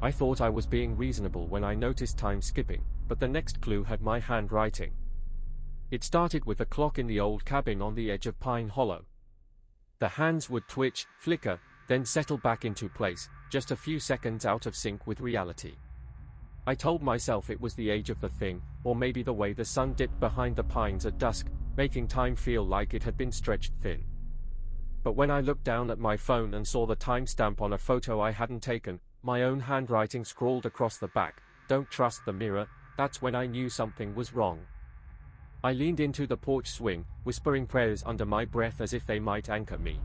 I thought I was being reasonable when I noticed time skipping, but the next clue had my handwriting. It started with a clock in the old cabin on the edge of Pine Hollow. The hands would twitch, flicker, then settle back into place, just a few seconds out of sync with reality. I told myself it was the age of the thing, or maybe the way the sun dipped behind the pines at dusk, making time feel like it had been stretched thin. But when I looked down at my phone and saw the timestamp on a photo I hadn't taken, my own handwriting scrawled across the back, "Don't trust the mirror," that's when I knew something was wrong. I leaned into the porch swing, whispering prayers under my breath as if they might anchor me.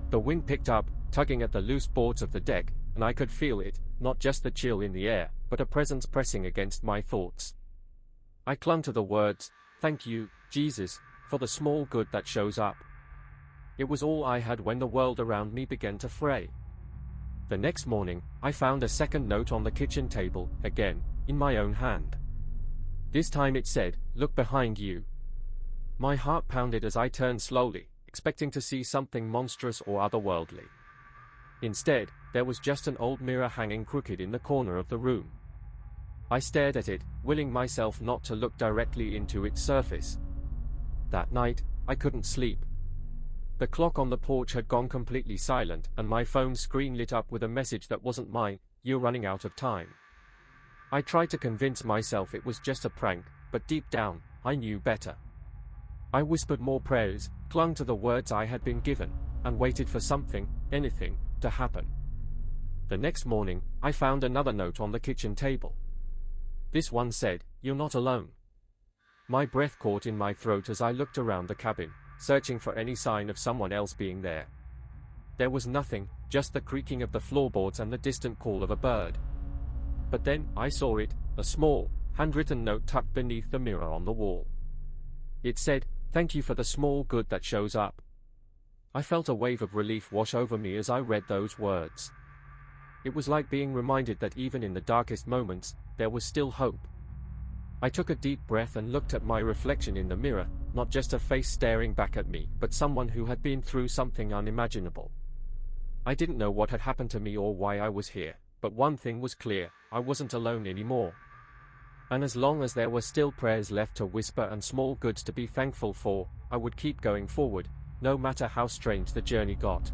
The wind picked up, tugging at the loose boards of the deck, and I could feel it, not just the chill in the air, but a presence pressing against my thoughts. I clung to the words, "Thank you, Jesus, for the small good that shows up." It was all I had when the world around me began to fray. The next morning, I found a second note on the kitchen table, again, in my own hand. This time it said, "Look behind you." My heart pounded as I turned slowly, expecting to see something monstrous or otherworldly. Instead, there was just an old mirror hanging crooked in the corner of the room. I stared at it, willing myself not to look directly into its surface. That night, I couldn't sleep. The clock on the porch had gone completely silent, and my phone screen lit up with a message that wasn't mine: "You're running out of time." I tried to convince myself it was just a prank, but deep down, I knew better. I whispered more prayers, clung to the words I had been given, and waited for something, anything, to happen. The next morning, I found another note on the kitchen table. This one said, "You're not alone." My breath caught in my throat as I looked around the cabin, searching for any sign of someone else being there. There was nothing, just the creaking of the floorboards and the distant call of a bird. But then, I saw it, a small, handwritten note tucked beneath the mirror on the wall. It said, "Thank you for the small good that shows up." I felt a wave of relief wash over me as I read those words. It was like being reminded that even in the darkest moments, there was still hope. I took a deep breath and looked at my reflection in the mirror, not just a face staring back at me, but someone who had been through something unimaginable. I didn't know what had happened to me or why I was here, but one thing was clear: I wasn't alone anymore. And as long as there were still prayers left to whisper and small goods to be thankful for, I would keep going forward, no matter how strange the journey got.